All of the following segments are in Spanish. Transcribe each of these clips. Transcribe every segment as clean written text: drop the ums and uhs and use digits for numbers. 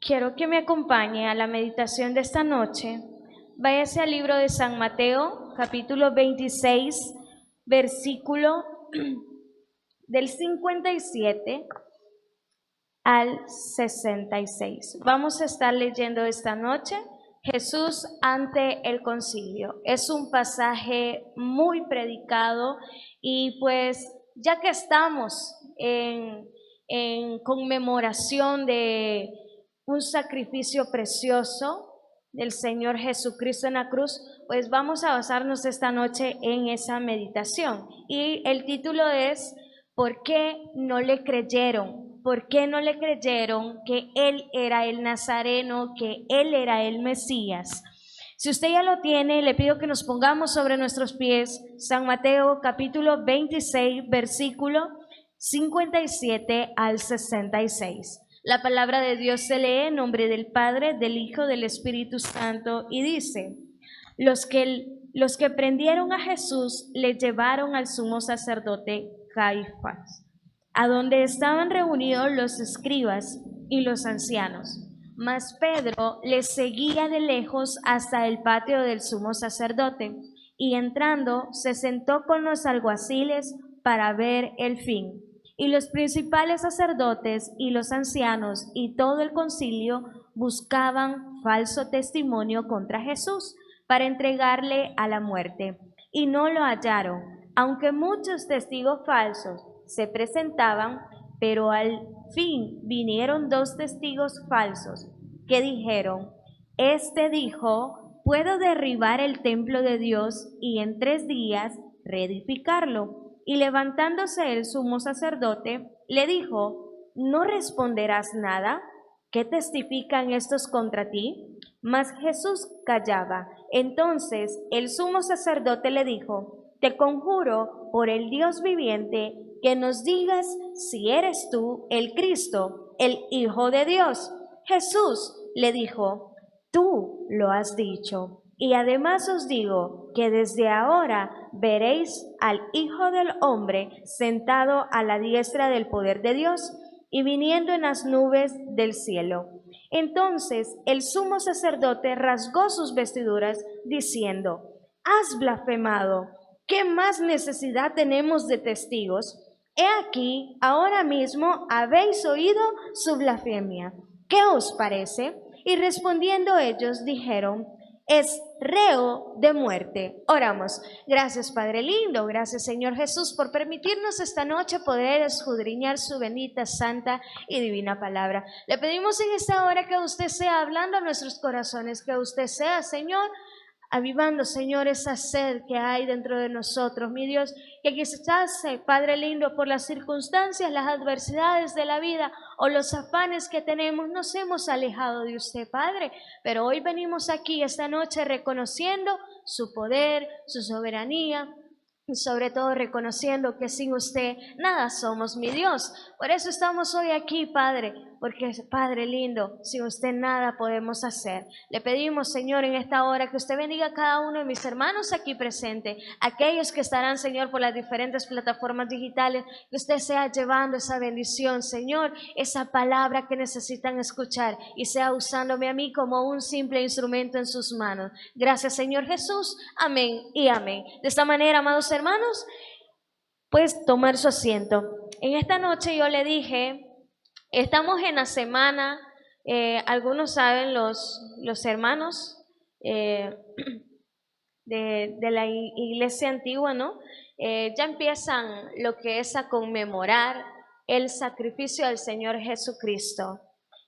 Quiero que me acompañe a la meditación de esta noche. Váyase al libro de San Mateo, capítulo 26, versículo del 57 al 66. Vamos a estar leyendo esta noche Jesús ante el concilio. Es un pasaje muy predicado y pues ya que estamos en conmemoración de un sacrificio precioso del Señor Jesucristo en la cruz, pues vamos a basarnos esta noche en esa meditación. Y el título es ¿por qué no le creyeron? ¿Por qué no le creyeron que Él era el Nazareno, que Él era el Mesías? Si usted ya lo tiene, le pido que nos pongamos sobre nuestros pies. San Mateo capítulo 26, versículo 57 al 66. La palabra de Dios se lee en nombre del Padre, del Hijo, del Espíritu Santo y dice: los que prendieron a Jesús le llevaron al sumo sacerdote Caifás, a donde estaban reunidos los escribas y los ancianos. Mas Pedro les seguía de lejos hasta el patio del sumo sacerdote, y entrando se sentó con los alguaciles para ver el fin. Y los principales sacerdotes y los ancianos y todo el concilio buscaban falso testimonio contra Jesús para entregarle a la muerte, y no lo hallaron, aunque muchos testigos falsos se presentaban, pero al fin vinieron dos testigos falsos que dijeron: este dijo, puedo derribar el templo de Dios y en 3 días reedificarlo. Y levantándose el sumo sacerdote, le dijo: ¿no responderás nada? ¿Qué testifican estos contra ti? Mas Jesús callaba. Entonces el sumo sacerdote le dijo: te conjuro por el Dios viviente que nos digas si eres tú el Cristo, el Hijo de Dios. Jesús le dijo: tú lo has dicho. Y además os digo que desde ahora veréis al Hijo del Hombre sentado a la diestra del poder de Dios y viniendo en las nubes del cielo. Entonces el sumo sacerdote rasgó sus vestiduras diciendo: has blasfemado. ¿Qué más necesidad tenemos de testigos? He aquí, ahora mismo habéis oído su blasfemia. ¿Qué os parece? Y respondiendo ellos dijeron: es reo de muerte. Oramos. Gracias, Padre lindo, gracias, Señor Jesús, por permitirnos esta noche poder escudriñar su bendita, santa y divina palabra. Le pedimos en esta hora que usted sea hablando a nuestros corazones, que usted sea, Señor, avivando, Señor, esa sed que hay dentro de nosotros, mi Dios, que quizás, Padre lindo, por las circunstancias, las adversidades de la vida o los afanes que tenemos, nos hemos alejado de usted, Padre, pero hoy venimos aquí esta noche reconociendo su poder, su soberanía, y sobre todo reconociendo que sin usted nada somos, mi Dios. Por eso estamos hoy aquí, Padre, porque Padre lindo, sin usted nada podemos hacer. Le pedimos, Señor, en esta hora que usted bendiga a cada uno de mis hermanos aquí presentes, aquellos que estarán, Señor, por las diferentes plataformas digitales, que usted sea llevando esa bendición, Señor, esa palabra que necesitan escuchar y sea usándome a mí como un simple instrumento en sus manos. Gracias, Señor Jesús. Amén y amén. De esta manera, amados hermanos, pues tomar su asiento. En esta noche yo le dije, estamos en la semana, algunos saben, los hermanos de la iglesia antigua, ¿no? Ya empiezan lo que es a conmemorar el sacrificio del Señor Jesucristo.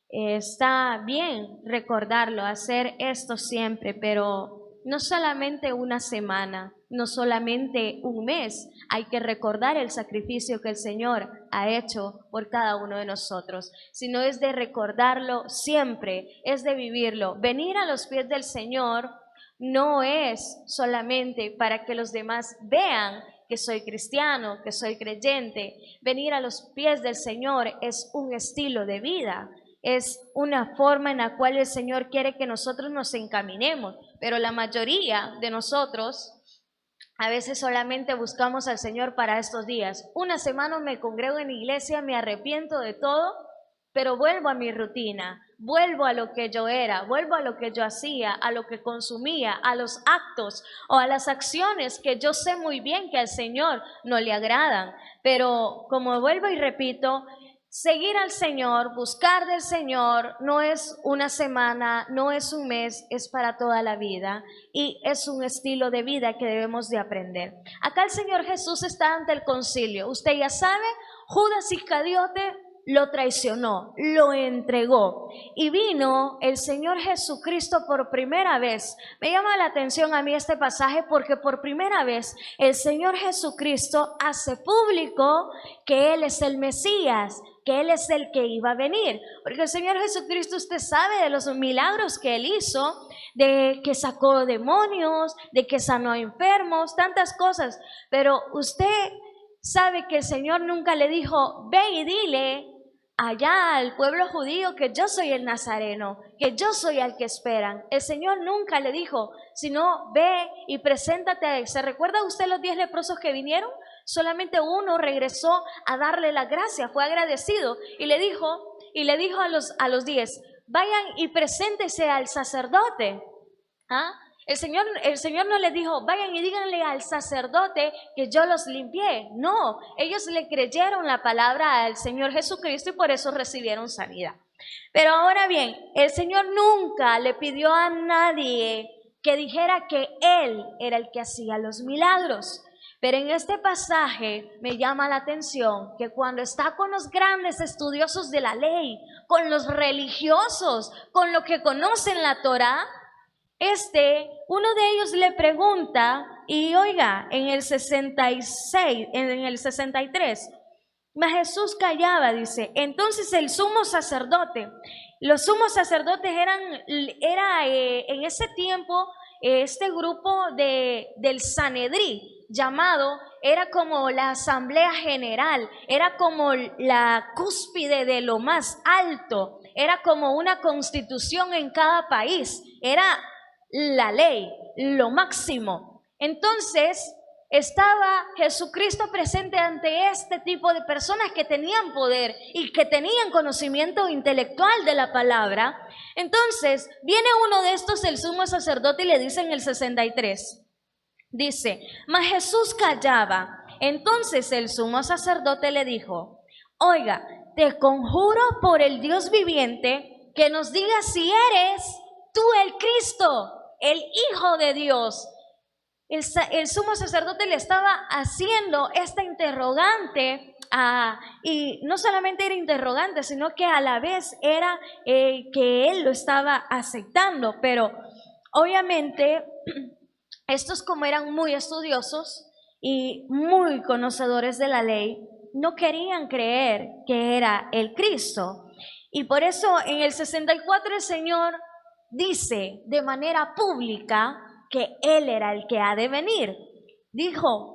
Está bien recordarlo, hacer esto siempre, pero no solamente una semana, no solamente un mes, hay que recordar el sacrificio que el Señor ha hecho por cada uno de nosotros, sino es de recordarlo siempre, es de vivirlo. Venir a los pies del Señor no es solamente para que los demás vean que soy cristiano, que soy creyente. Venir a los pies del Señor es un estilo de vida. Es una forma en la cual el Señor quiere que nosotros nos encaminemos, pero la mayoría de nosotros a veces solamente buscamos al Señor para estos días. Una semana me congrego en la iglesia, me arrepiento de todo, pero vuelvo a mi rutina. vuelvo a lo que yo era, vuelvo a lo que yo hacía, a lo que consumía, a los actos o a las acciones que yo sé muy bien que al Señor no le agradan. Pero como vuelvo y repito, seguir al Señor, buscar del Señor, no es una semana, no es un mes, es para toda la vida y es un estilo de vida que debemos de aprender. Acá el Señor Jesús está ante el concilio. Usted ya sabe, Judas Iscariote lo traicionó, lo entregó y vino el Señor Jesucristo por primera vez. Me llama la atención a mí este pasaje porque por primera vez el Señor Jesucristo hace público que Él es el Mesías, que Él es el que iba a venir, porque el Señor Jesucristo, usted sabe de los milagros que Él hizo, de que sacó demonios, de que sanó enfermos, tantas cosas, pero usted sabe que el Señor nunca le dijo, ve y dile allá al pueblo judío que yo soy el Nazareno, que yo soy el que esperan. El Señor nunca le dijo, sino ve y preséntate. ¿Se recuerda usted los 10 leprosos que vinieron? Solamente uno regresó a darle la gracia, fue agradecido y le dijo a los 10, vayan y preséntese al sacerdote. ¿Ah? El Señor no les dijo, vayan y díganle al sacerdote que yo los limpié. No, ellos le creyeron la palabra al Señor Jesucristo y por eso recibieron sanidad. Pero ahora bien, el Señor nunca le pidió a nadie que dijera que Él era el que hacía los milagros. Pero en este pasaje me llama la atención que cuando está con los grandes estudiosos de la ley, con los religiosos, con los que conocen la Torá, uno de ellos le pregunta, y oiga, en el 66, en el 63, mas Jesús callaba, dice. Entonces el sumo sacerdote, los sumos sacerdotes era en ese tiempo, este grupo del Sanedrí, llamado, era como la asamblea general, era como la cúspide de lo más alto, era como una constitución en cada país, era la ley, lo máximo. Entonces estaba Jesucristo presente ante este tipo de personas que tenían poder y que tenían conocimiento intelectual de la palabra. Entonces viene uno de estos, el sumo sacerdote, y le dice en el 63, dice, mas Jesús callaba. Entonces el sumo sacerdote le dijo, oiga, te conjuro por el Dios viviente que nos digas si eres tú el Cristo, el Hijo de Dios. El sumo sacerdote le estaba haciendo esta interrogante, y no solamente era interrogante, sino que a la vez era que él lo estaba aceptando. Pero obviamente estos, como eran muy estudiosos y muy conocedores de la ley, no querían creer que era el Cristo. Y por eso en el 64 el Señor dice de manera pública que Él era el que ha de venir.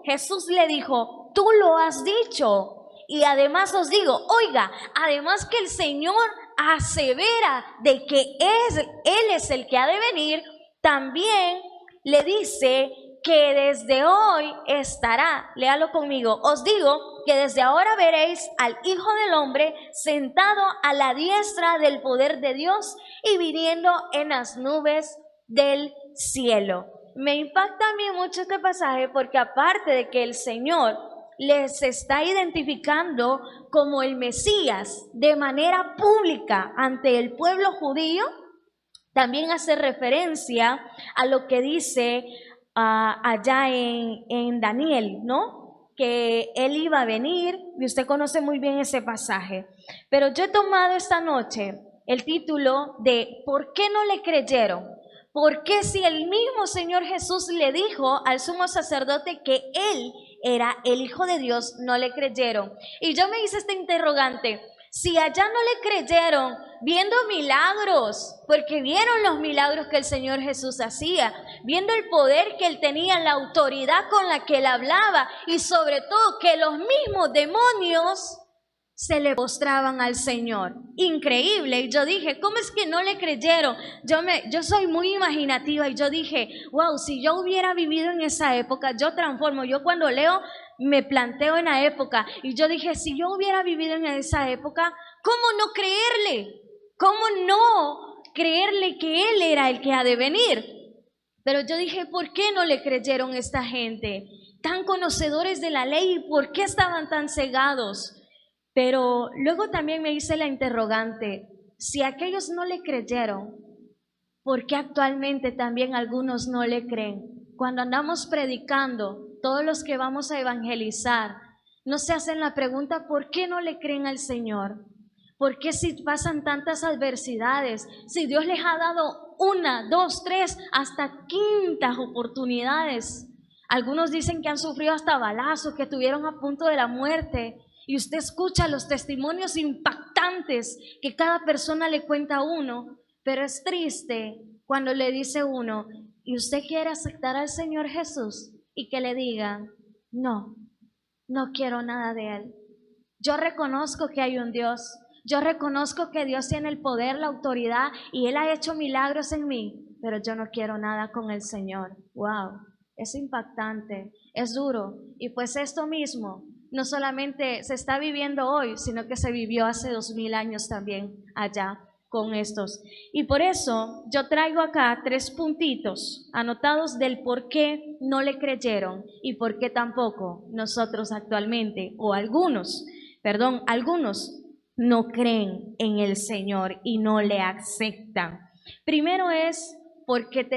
Jesús le dijo, tú lo has dicho. Y además os digo, oiga, además que el Señor asevera de que Él es el que ha de venir, también le dice que desde hoy estará, léalo conmigo, os digo que desde ahora veréis al Hijo del Hombre sentado a la diestra del poder de Dios y viniendo en las nubes del cielo. Me impacta a mí mucho este pasaje porque aparte de que el Señor les está identificando como el Mesías de manera pública ante el pueblo judío, también hace referencia a lo que dice allá en Daniel, ¿no? Que Él iba a venir, y usted conoce muy bien ese pasaje. Pero yo he tomado esta noche el título de ¿por qué no le creyeron? Porque si el mismo Señor Jesús le dijo al sumo sacerdote que Él era el Hijo de Dios, no le creyeron. Y yo me hice este interrogante, si allá no le creyeron viendo milagros, porque vieron los milagros que el Señor Jesús hacía, viendo el poder que Él tenía, la autoridad con la que Él hablaba y sobre todo que los mismos demonios se le postraban al Señor. Increíble. Y yo dije, ¿cómo es que no le creyeron? Yo soy muy imaginativa y yo dije, wow, si yo hubiera vivido en esa época, yo transformo. Yo cuando leo me planteo en la época y yo dije, si yo hubiera vivido en esa época, ¿cómo no creerle? ¿Cómo no creerle que Él era el que ha de venir? Pero yo dije, ¿por qué no le creyeron esta gente? Tan conocedores de la ley, ¿por qué estaban tan cegados? Pero luego también me hice la interrogante, si aquellos no le creyeron, ¿por qué actualmente también algunos no le creen? Cuando andamos predicando, todos los que vamos a evangelizar, no se hacen la pregunta, ¿por qué no le creen al Señor? ¿Por qué si pasan tantas adversidades? Si Dios les ha dado 1, 2, 3, hasta quintas oportunidades. Algunos dicen que han sufrido hasta balazos, que estuvieron a punto de la muerte. Y usted escucha los testimonios impactantes que cada persona le cuenta a uno. Pero es triste cuando le dice uno, ¿y usted quiere aceptar al Señor Jesús? Y que le digan, no, no quiero nada de Él. Yo reconozco que hay un Dios. Yo reconozco que Dios tiene el poder, la autoridad y Él ha hecho milagros en mí, pero yo no quiero nada con el Señor. Wow, es impactante, es duro. Y pues esto mismo no solamente se está viviendo hoy, sino que se vivió hace 2000 años también allá con estos. Y por eso yo traigo acá 3 puntitos anotados del por qué no le creyeron y por qué tampoco nosotros actualmente, o algunos no creen en el Señor y no le aceptan. Primero es porque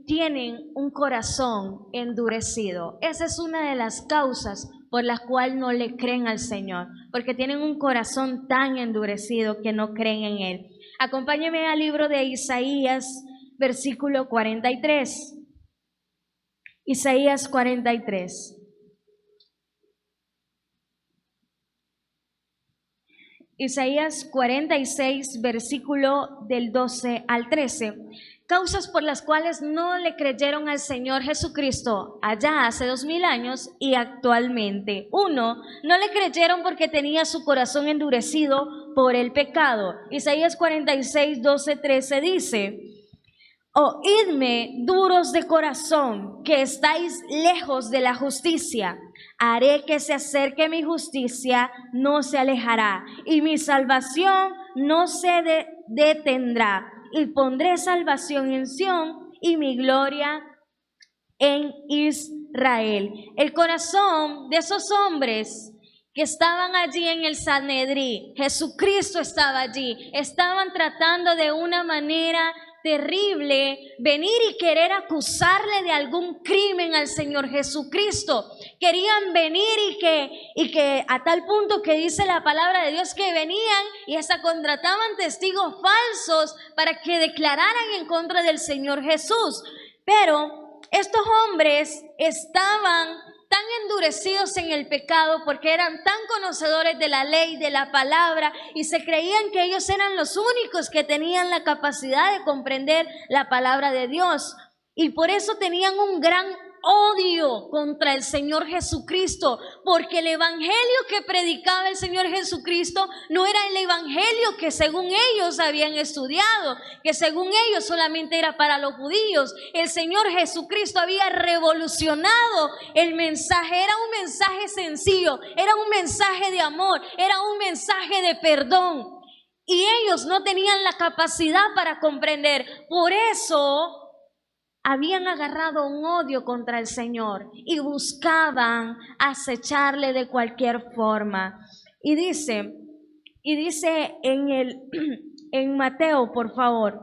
tienen un corazón endurecido. Esa es una de las causas por las cuales no le creen al Señor, porque tienen un corazón tan endurecido que no creen en Él. Acompáñeme al libro de Isaías, versículo 43. Isaías 43. Isaías 46, versículo del 12 al 13. Causas por las cuales no le creyeron al Señor Jesucristo allá hace 2000 años y actualmente. 1, no le creyeron porque tenía su corazón endurecido por el pecado. Isaías 46, 12, 13 dice: Oídme, duros de corazón, que estáis lejos de la justicia. Haré que se acerque mi justicia, no se alejará, y mi salvación no se detendrá. Y pondré salvación en Sión y mi gloria en Israel. El corazón de esos hombres que estaban allí en el Sanedrín, Jesucristo estaba allí, estaban tratando de una manera terrible venir y querer acusarle de algún crimen al Señor Jesucristo. Querían venir y que a tal punto que dice la palabra de Dios que venían y hasta contrataban testigos falsos para que declararan en contra del Señor Jesús. Pero estos hombres estaban tan endurecidos en el pecado porque eran tan conocedores de la ley, de la palabra, y se creían que ellos eran los únicos que tenían la capacidad de comprender la palabra de Dios, y por eso tenían un gran odio contra el Señor Jesucristo, porque el evangelio que predicaba el Señor Jesucristo no era el evangelio que según ellos habían estudiado, que según ellos solamente era para los judíos. El Señor Jesucristo había revolucionado el mensaje. Era un mensaje sencillo, era un mensaje de amor, era un mensaje de perdón, y ellos no tenían la capacidad para comprender. Por eso habían agarrado un odio contra el Señor y buscaban acecharle de cualquier forma. Y dice en Mateo, por favor,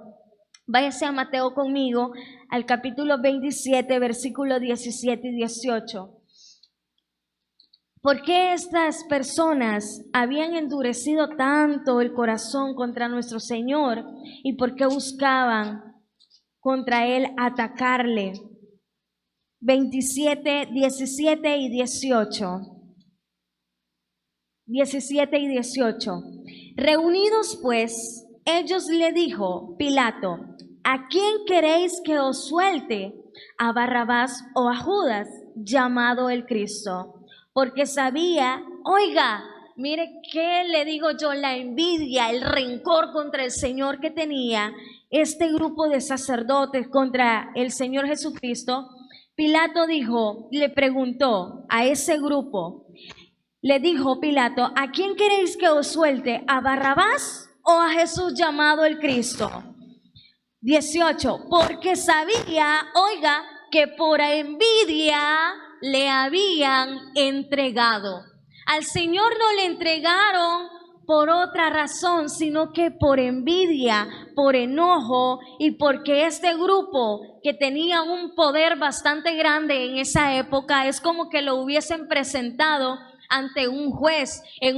váyase a Mateo conmigo, al capítulo 27, versículos 17 y 18. ¿Por qué estas personas habían endurecido tanto el corazón contra nuestro Señor y por qué buscaban contra Él atacarle? 27, 17 y 18. 17 y 18. Reunidos pues, ellos le dijo Pilato: ¿a quién queréis que os suelte? ¿A Barrabás o a Judas, llamado el Cristo? Porque sabía, oiga, mire qué le digo yo, la envidia, el rencor contra el Señor que tenía este grupo de sacerdotes contra el Señor Jesucristo. Pilato le preguntó a ese grupo, le dijo Pilato: ¿a quién queréis que os suelte? ¿A Barrabás o a Jesús llamado el Cristo? 18, porque sabía, oiga, que por envidia le habían entregado. Al Señor no le entregaron por otra razón, sino que por envidia, por enojo y porque este grupo que tenía un poder bastante grande en esa época, es como que lo hubiesen presentado ante un juez en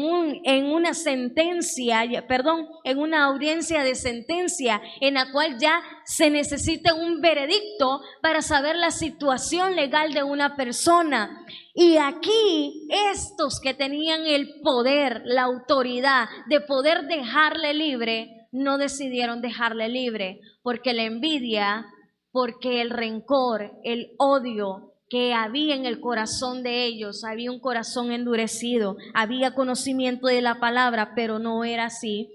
una sentencia, en una audiencia de sentencia en la cual ya se necesita un veredicto para saber la situación legal de una persona. Y aquí estos que tenían el poder, la autoridad de poder dejarle libre, no decidieron dejarle libre porque la envidia, porque el rencor, el odio que había en el corazón de ellos, había un corazón endurecido, había conocimiento de la palabra, pero no era así.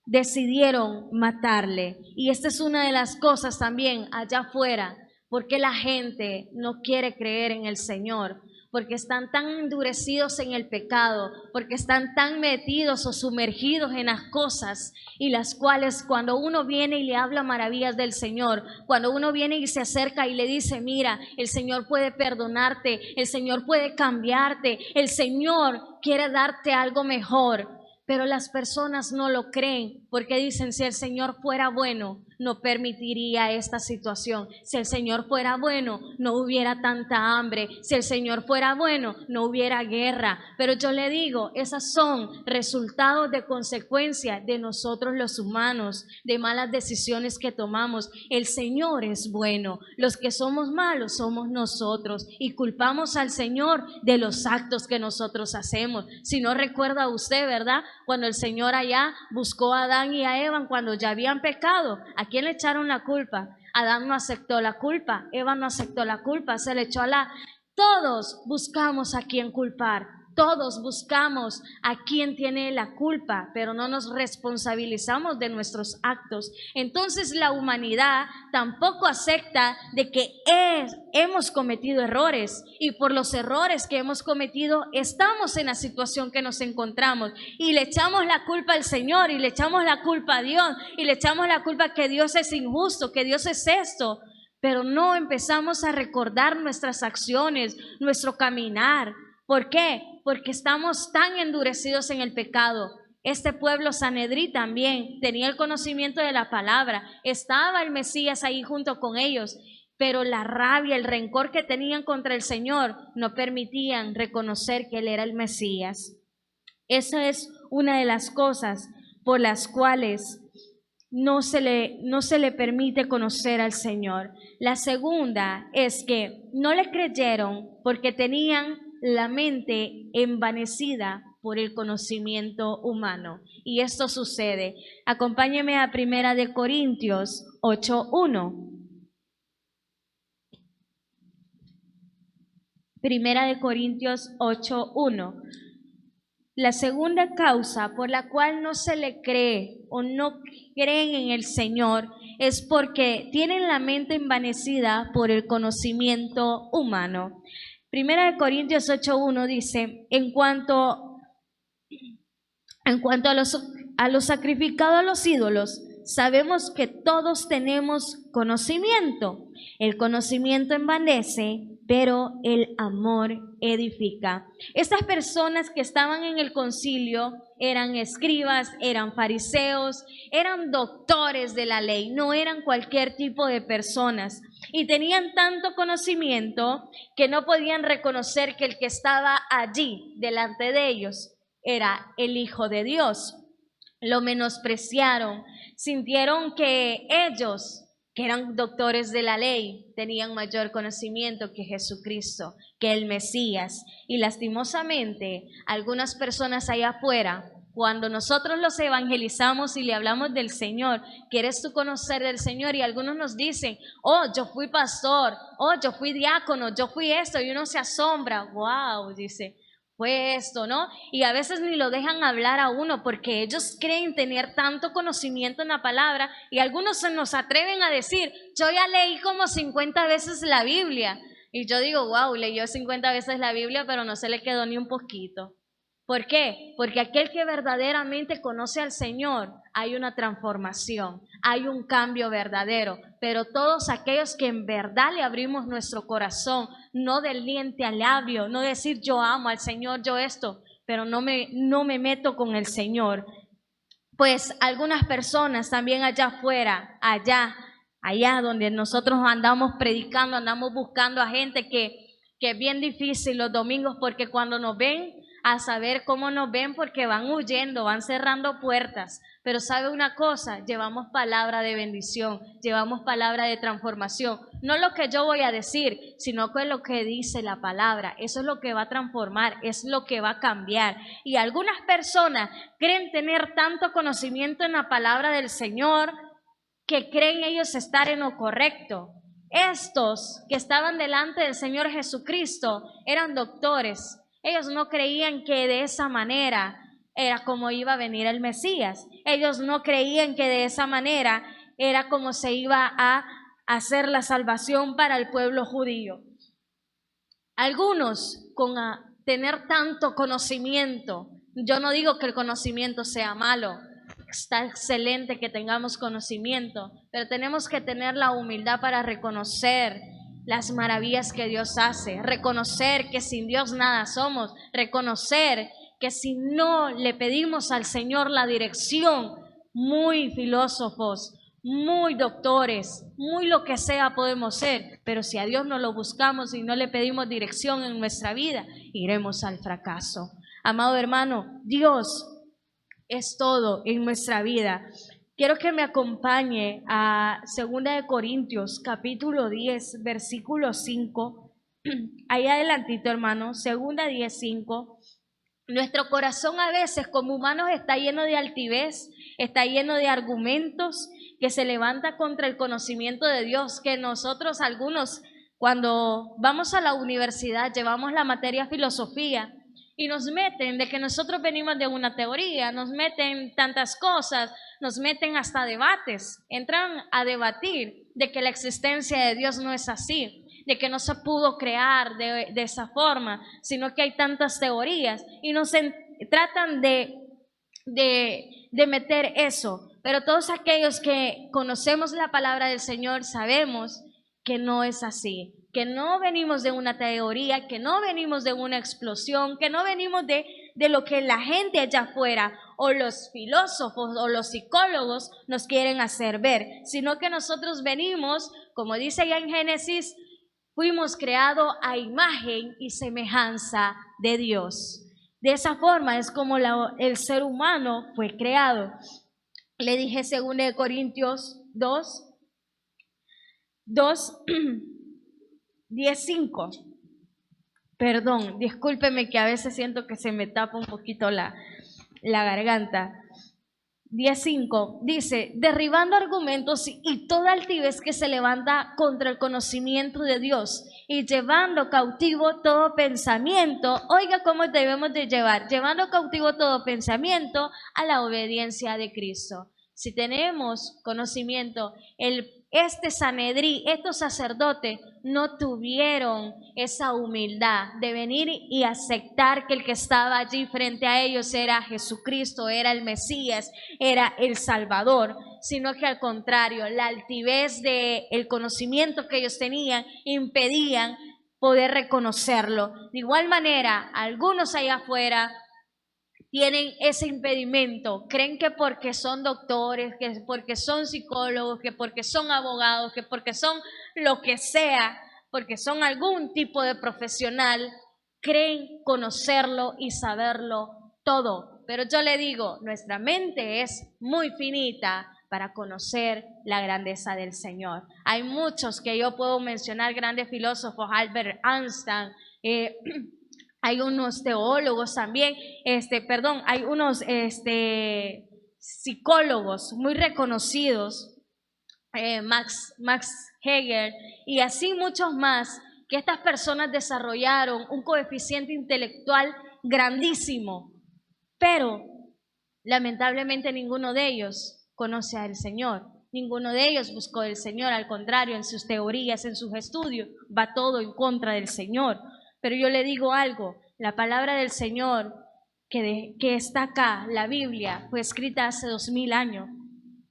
Decidieron matarle. Y esta es una de las cosas también allá afuera, porque la gente no quiere creer en el Señor, porque están tan endurecidos en el pecado, porque están tan metidos o sumergidos en las cosas y las cuales cuando uno viene y le habla maravillas del Señor, cuando uno viene y se acerca y le dice, mira, el Señor puede perdonarte, el Señor puede cambiarte, el Señor quiere darte algo mejor. Pero las personas no lo creen porque dicen, si el Señor fuera bueno, no permitiría esta situación. Si el Señor fuera bueno, no hubiera tanta hambre. Si el Señor fuera bueno, no hubiera guerra. Pero yo le digo, esas son resultados de consecuencia de nosotros los humanos, de malas decisiones que tomamos. El Señor es bueno. Los que somos malos somos nosotros y culpamos al Señor de los actos que nosotros hacemos. Si no recuerda usted, ¿verdad? Cuando el Señor allá buscó a Adán y a Eva cuando ya habían pecado, ¿a quién le echaron la culpa? Adán no aceptó la culpa, Eva no aceptó la culpa, se le echó Todos buscamos a quién culpar, todos buscamos a quién tiene la culpa, pero no nos responsabilizamos de nuestros actos. Entonces la humanidad tampoco acepta de que hemos cometido errores y por los errores que hemos cometido estamos en la situación que nos encontramos y le echamos la culpa al Señor y le echamos la culpa a Dios y le echamos la culpa que Dios es injusto, que Dios es esto, pero no empezamos a recordar nuestras acciones, nuestro caminar. ¿Por qué? Porque estamos tan endurecidos en el pecado. Este pueblo Sanedrí también tenía el conocimiento de la palabra, estaba el Mesías ahí junto con ellos, pero la rabia, el rencor que tenían contra el Señor no permitían reconocer que Él era el Mesías. Esa es una de las cosas por las cuales no se le permite conocer al Señor. La segunda es que no le creyeron porque tenían la mente envanecida por el conocimiento humano. Y esto sucede. Acompáñeme a 1 Corintios 8:1. 1 Corintios 8:1. La segunda causa por la cual no se le cree o no creen en el Señor es porque tienen la mente envanecida por el conocimiento humano. 1 Corintios 8:1 dice, en cuanto a lo sacrificado a los ídolos, sabemos que todos tenemos conocimiento. El conocimiento envanece, pero el amor edifica. Estas personas que estaban en el concilio eran escribas, eran fariseos, eran doctores de la ley, no eran cualquier tipo de personas. Y tenían tanto conocimiento que no podían reconocer que el que estaba allí delante de ellos era el Hijo de Dios. Lo menospreciaron, sintieron que ellos, que eran doctores de la ley, tenían mayor conocimiento que Jesucristo, que el Mesías. Y lastimosamente, algunas personas allá afuera, cuando nosotros los evangelizamos y le hablamos del Señor, ¿quieres tú conocer del Señor? Y algunos nos dicen, oh, yo fui pastor, oh, yo fui diácono, yo fui esto, y uno se asombra, wow, dice, fue esto, ¿no? Y a veces ni lo dejan hablar a uno porque ellos creen tener tanto conocimiento en la palabra y algunos se nos atreven a decir, yo ya leí como 50 veces la Biblia. Y yo digo, wow, leyó 50 veces la Biblia, pero no se le quedó ni un poquito. ¿Por qué? Porque aquel que verdaderamente conoce al Señor, hay una transformación, hay un cambio verdadero. Pero todos aquellos que en verdad le abrimos nuestro corazón, no del diente al labio, no decir yo amo al Señor, yo esto, pero no me meto con el Señor. Pues algunas personas también allá afuera, allá donde nosotros andamos predicando, andamos buscando a gente que es bien difícil los domingos, porque cuando nos ven, a saber cómo nos ven, porque van huyendo, van cerrando puertas. Pero sabe una cosa, llevamos palabra de bendición, llevamos palabra de transformación. No lo que yo voy a decir, sino que lo que dice la palabra. Eso es lo que va a transformar, es lo que va a cambiar. Y algunas personas creen tener tanto conocimiento en la palabra del Señor que creen ellos estar en lo correcto. Estos que estaban delante del Señor Jesucristo eran doctores. Ellos no creían que de esa manera era como iba a venir el Mesías. Ellos no creían que de esa manera era como se iba a hacer la salvación para el pueblo judío. Algunos con tener tanto conocimiento, yo no digo que el conocimiento sea malo, está excelente que tengamos conocimiento, pero tenemos que tener la humildad para reconocer las maravillas que Dios hace, reconocer que sin Dios nada somos, reconocer que si no le pedimos al Señor la dirección, muy filósofos, muy doctores, muy lo que sea podemos ser, pero si a Dios no lo buscamos y no le pedimos dirección en nuestra vida, iremos al fracaso. Amado hermano, Dios es todo en nuestra vida. Quiero que me acompañe a 2 de Corintios, capítulo 10, versículo 5. Ahí adelantito, hermano, 2 10:5. Nuestro corazón a veces como humanos está lleno de altivez, está lleno de argumentos que se levanta contra el conocimiento de Dios, que nosotros algunos cuando vamos a la universidad llevamos la materia filosofía y nos meten de que nosotros venimos de una teoría, nos meten tantas cosas, nos meten hasta debates, entran a debatir de que la existencia de Dios no es así, de que no se pudo crear de esa forma, sino que hay tantas teorías y nos tratan de meter eso. Pero todos aquellos que conocemos la palabra del Señor sabemos que no es así, que no venimos de una teoría, que no venimos de una explosión, que no venimos de lo que la gente allá afuera o los filósofos o los psicólogos nos quieren hacer ver, sino que nosotros venimos, como dice ya en Génesis, fuimos creados a imagen y semejanza de Dios. De esa forma es como el ser humano fue creado. Le dije 2 de Corintios 10:5. Perdón, discúlpeme que a veces siento que se me tapa un poquito la garganta. 10:5 dice, derribando argumentos y toda altivez que se levanta contra el conocimiento de Dios y llevando cautivo todo pensamiento. Oiga cómo debemos de llevando cautivo todo pensamiento a la obediencia de Cristo. Si tenemos conocimiento, este Sanedrí, estos sacerdotes no tuvieron esa humildad de venir y aceptar que el que estaba allí frente a ellos era Jesucristo, era el Mesías, era el Salvador, sino que al contrario, la altivez del conocimiento que ellos tenían impedían poder reconocerlo. De igual manera, algunos allá afuera tienen ese impedimento, creen que porque son doctores, que porque son psicólogos, que porque son abogados, que porque son lo que sea, porque son algún tipo de profesional, creen conocerlo y saberlo todo. Pero yo le digo, nuestra mente es muy finita para conocer la grandeza del Señor. Hay muchos que yo puedo mencionar, grandes filósofos, Albert Einstein, hay unos teólogos también, hay unos psicólogos muy reconocidos, Max Hegel y así muchos más, que estas personas desarrollaron un coeficiente intelectual grandísimo, pero lamentablemente ninguno de ellos conoce al Señor. Ninguno de ellos buscó al Señor, al contrario, en sus teorías, en sus estudios, va todo en contra del Señor. Pero yo le digo algo, la palabra del Señor que está acá, la Biblia, fue escrita hace 2000 años.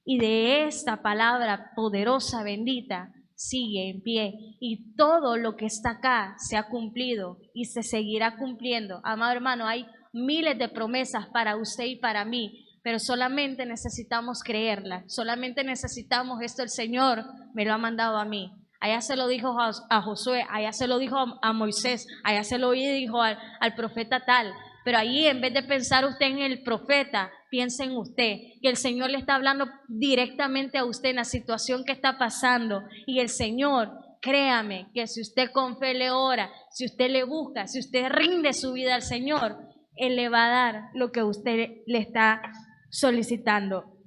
Y de esta palabra poderosa, bendita, sigue en pie. Y todo lo que está acá se ha cumplido y se seguirá cumpliendo. Amado hermano, hay miles de promesas para usted y para mí, pero solamente necesitamos creerla. Solamente necesitamos esto. El Señor me lo ha mandado a mí. Allá se lo dijo a Josué, allá se lo dijo a Moisés, allá se lo dijo al profeta tal. Pero ahí, en vez de pensar usted en el profeta, piensa en usted, que el Señor le está hablando directamente a usted en la situación que está pasando. Y el Señor, créame, que si usted con fe le ora, si usted le busca, si usted rinde su vida al Señor, Él le va a dar lo que usted le está solicitando.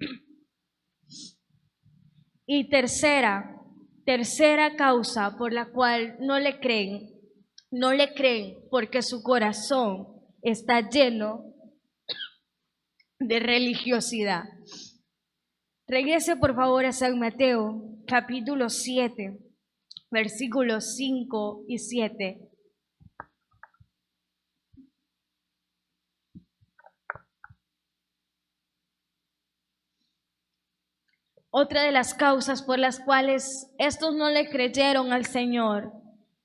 Y tercera causa por la cual no le creen porque su corazón está lleno de religiosidad. Regrese por favor a San Mateo, capítulo 7, versículos 5 y 7. Otra de las causas por las cuales estos no le creyeron al Señor,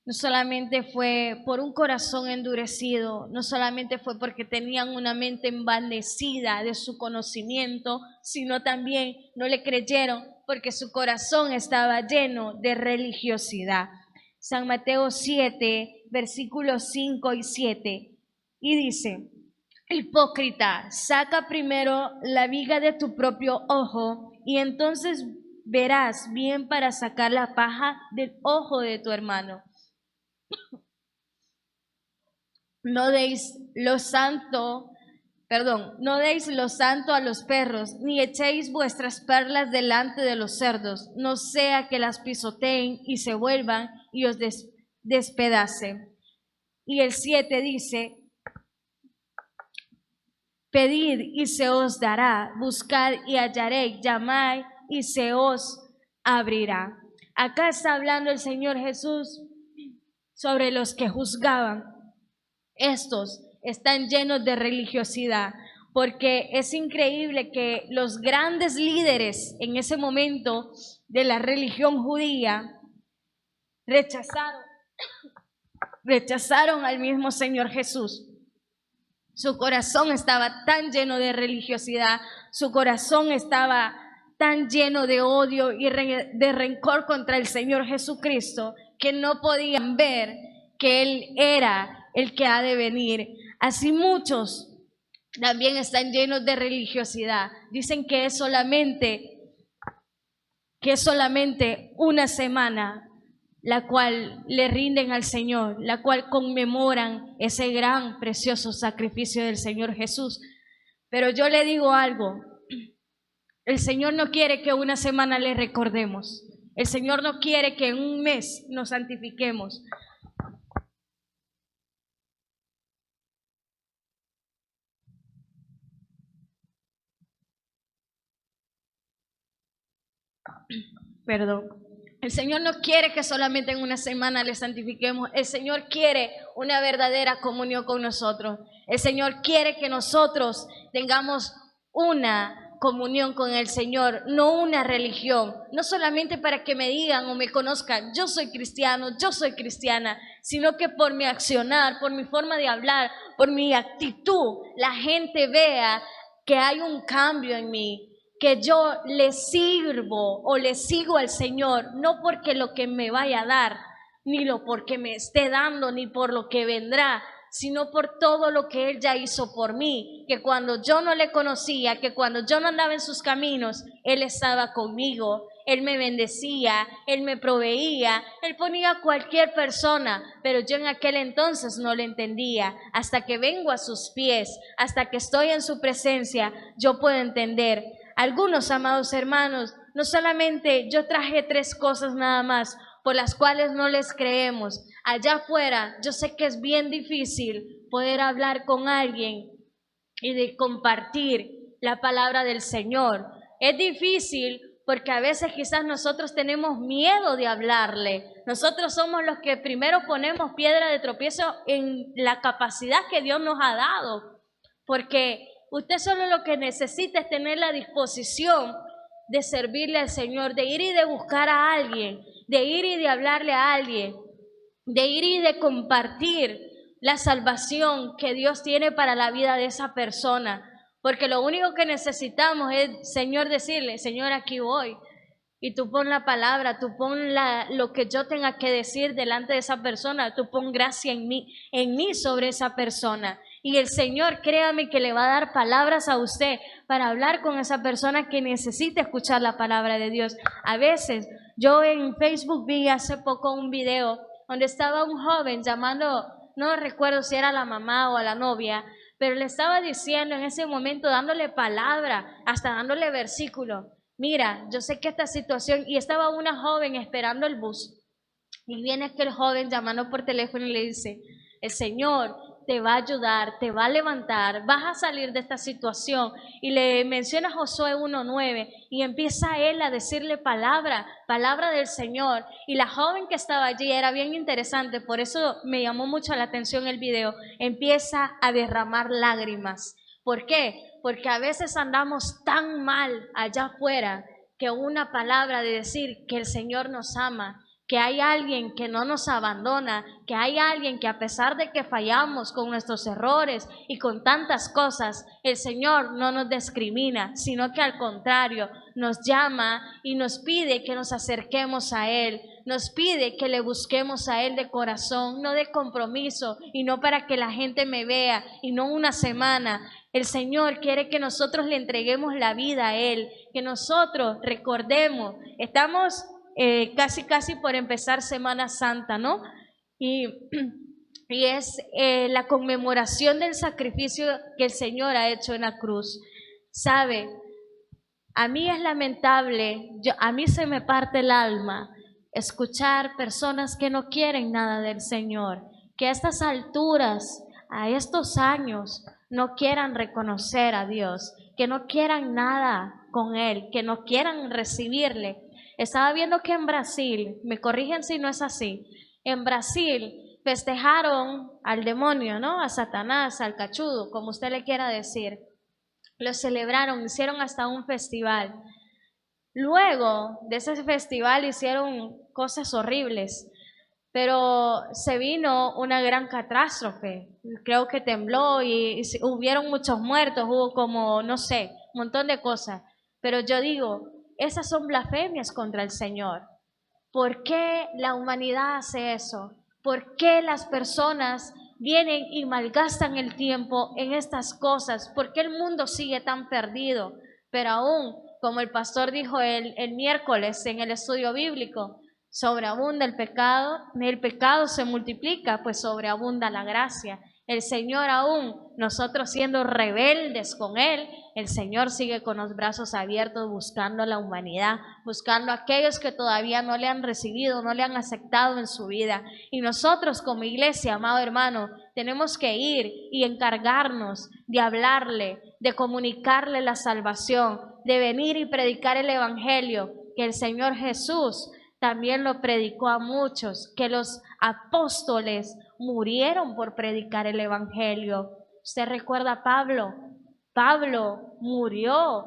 no solamente fue por un corazón endurecido, no solamente fue porque tenían una mente envanecida de su conocimiento, sino también no le creyeron porque su corazón estaba lleno de religiosidad. San Mateo 7, versículos 5 y 7, y dice: hipócrita, saca primero la viga de tu propio ojo, y entonces verás bien para sacar la paja del ojo de tu hermano. No deis lo santo a los perros, ni echéis vuestras perlas delante de los cerdos, no sea que las pisoteen y se vuelvan y os despedacen. Y el 7 dice: pedid y se os dará, buscad y hallaréis, llamad y se os abrirá. Acá está hablando el Señor Jesús sobre los que juzgaban. Estos están llenos de religiosidad, porque es increíble que los grandes líderes en ese momento de la religión judía rechazaron al mismo Señor Jesús. Su corazón estaba tan lleno de religiosidad, su corazón estaba tan lleno de odio y de rencor contra el Señor Jesucristo, que no podían ver que Él era el que ha de venir. Así muchos también están llenos de religiosidad. Dicen que es solamente una semana la cual le rinden al Señor, la cual conmemoran ese gran, precioso sacrificio del Señor Jesús. Pero yo le digo algo: el Señor no quiere que una semana le recordemos. El Señor no quiere que en un mes nos santifiquemos. Perdón. El Señor no quiere que solamente en una semana le santifiquemos. El Señor quiere una verdadera comunión con nosotros. El Señor quiere que nosotros tengamos una comunión con el Señor, no una religión. No solamente para que me digan o me conozcan, yo soy cristiano, yo soy cristiana, sino que por mi accionar, por mi forma de hablar, por mi actitud, la gente vea que hay un cambio en mí, que yo le sirvo o le sigo al Señor, no porque lo que me vaya a dar, ni lo porque me esté dando, ni por lo que vendrá, sino por todo lo que Él ya hizo por mí, que cuando yo no le conocía, que cuando yo no andaba en sus caminos, Él estaba conmigo, Él me bendecía, Él me proveía, Él ponía a cualquier persona, pero yo en aquel entonces no le entendía. Hasta que vengo a sus pies, hasta que estoy en su presencia, yo puedo entender. Algunos, amados hermanos, no solamente yo traje 3 cosas nada más por las cuales no les creemos. Allá afuera yo sé que es bien difícil poder hablar con alguien y de compartir la palabra del Señor. Es difícil porque a veces quizás nosotros tenemos miedo de hablarle. Nosotros somos los que primero ponemos piedra de tropiezo en la capacidad que Dios nos ha dado. porque usted solo lo que necesita es tener la disposición de servirle al Señor, de ir y de buscar a alguien, de ir y de hablarle a alguien, de ir y de compartir la salvación que Dios tiene para la vida de esa persona. Porque lo único que necesitamos es, Señor, decirle, Señor, aquí voy. Y tú pon la palabra, tú pon lo que yo tenga que decir delante de esa persona, tú pon gracia en mí sobre esa persona. Y el Señor, créame que le va a dar palabras a usted para hablar con esa persona que necesita escuchar la palabra de Dios. A veces, yo en Facebook vi hace poco un video donde estaba un joven llamando, no recuerdo si era a la mamá o a la novia, pero le estaba diciendo en ese momento, dándole palabra, hasta dándole versículo. Mira, yo sé que esta situación, y estaba una joven esperando el bus, y viene aquel joven llamando por teléfono y le dice, el Señor te va a ayudar, te va a levantar, vas a salir de esta situación. Y le menciona Josué 1:9 y empieza él a decirle palabra del Señor. Y la joven que estaba allí era bien interesante, por eso me llamó mucho la atención el video, empieza a derramar lágrimas. ¿Por qué? Porque a veces andamos tan mal allá afuera que una palabra de decir que el Señor nos ama, que hay alguien que no nos abandona, que hay alguien que a pesar de que fallamos con nuestros errores y con tantas cosas, el Señor no nos discrimina, sino que al contrario nos llama y nos pide que nos acerquemos a Él, nos pide que le busquemos a Él de corazón, no de compromiso y no para que la gente me vea y no una semana. El Señor quiere que nosotros le entreguemos la vida a Él, que nosotros recordemos, estamos casi por empezar Semana Santa, ¿no? Y es la conmemoración del sacrificio que el Señor ha hecho en la cruz. ¿Sabe? A mí es lamentable, a mí se me parte el alma escuchar personas que no quieren nada del Señor, que a estas alturas, a estos años, no quieran reconocer a Dios, que no quieran nada con Él, que no quieran recibirle. Estaba viendo que en Brasil, me corrigen si no es así, en Brasil festejaron al demonio, ¿no? A Satanás, al cachudo, como usted le quiera decir. Lo celebraron, hicieron hasta un festival. Luego de ese festival hicieron cosas horribles, pero se vino una gran catástrofe. Creo que tembló y hubieron muchos muertos, hubo como, no sé, un montón de cosas. Pero yo digo, esas son blasfemias contra el Señor. ¿Por qué la humanidad hace eso? ¿Por qué las personas vienen y malgastan el tiempo en estas cosas? ¿Por qué el mundo sigue tan perdido? Pero aún, como el pastor dijo el miércoles en el estudio bíblico, sobreabunda el pecado se multiplica, pues sobreabunda la gracia. El Señor aún, nosotros siendo rebeldes con Él, el Señor sigue con los brazos abiertos buscando a la humanidad, buscando a aquellos que todavía no le han recibido, no le han aceptado en su vida. Y nosotros como iglesia, amado hermano, tenemos que ir y encargarnos de hablarle, de comunicarle la salvación, de venir y predicar el evangelio, que el Señor Jesús también lo predicó a muchos, que los apóstoles murieron por predicar el evangelio. ¿Usted recuerda a Pablo? Pablo murió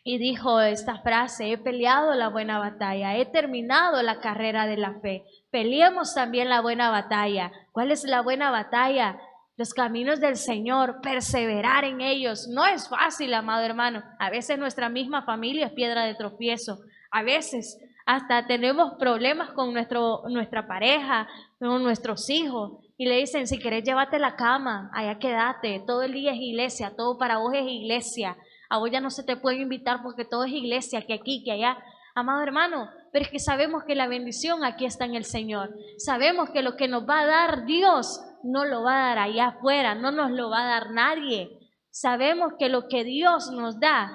y dijo esta frase: he peleado la buena batalla, he terminado la carrera de la fe. Peleemos también la buena batalla. ¿Cuál es la buena batalla? Los caminos del Señor, perseverar en ellos. No es fácil, amado hermano. A veces nuestra misma familia es piedra de tropiezo. A veces hasta tenemos problemas con nuestra pareja, con nuestros hijos. Y le dicen, si querés llévate la cama, allá quédate, todo el día es iglesia, todo para vos es iglesia. A vos ya no se te puede invitar porque todo es iglesia, que aquí, que allá. Amado hermano, pero es que sabemos que la bendición aquí está en el Señor. Sabemos que lo que nos va a dar Dios no lo va a dar allá afuera, no nos lo va a dar nadie. Sabemos que lo que Dios nos da,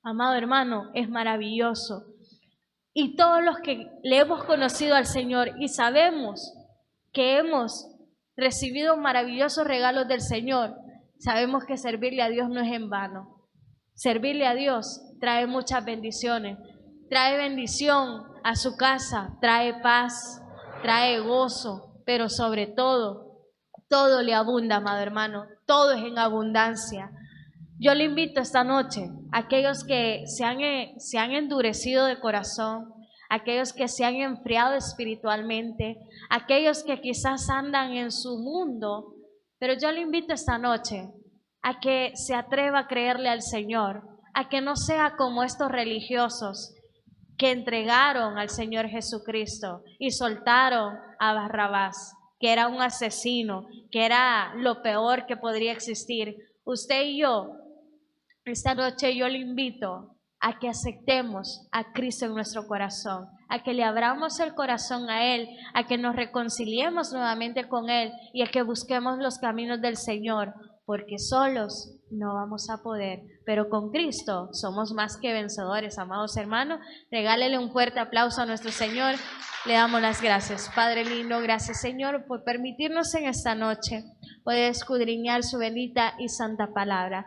amado hermano, es maravilloso. Y todos los que le hemos conocido al Señor y sabemos que hemos recibido maravillosos regalos del Señor, sabemos que servirle a Dios no es en vano. Servirle a Dios trae muchas bendiciones, trae bendición a su casa, trae paz, trae gozo, pero sobre todo todo le abunda, amado hermano, todo es en abundancia. Yo le invito esta noche a aquellos que se han endurecido de corazón, aquellos que se han enfriado espiritualmente, aquellos que quizás andan en su mundo, pero yo le invito esta noche a que se atreva a creerle al Señor, a que no sea como estos religiosos que entregaron al Señor Jesucristo y soltaron a Barrabás, que era un asesino, que era lo peor que podría existir. Usted y yo, esta noche yo le invito a que aceptemos a Cristo en nuestro corazón, a que le abramos el corazón a Él, a que nos reconciliemos nuevamente con Él y a que busquemos los caminos del Señor, porque solos no vamos a poder, pero con Cristo somos más que vencedores, amados hermanos. Regálele un fuerte aplauso a nuestro Señor. Le damos las gracias. Padre lindo, gracias Señor por permitirnos en esta noche poder escudriñar su bendita y santa palabra.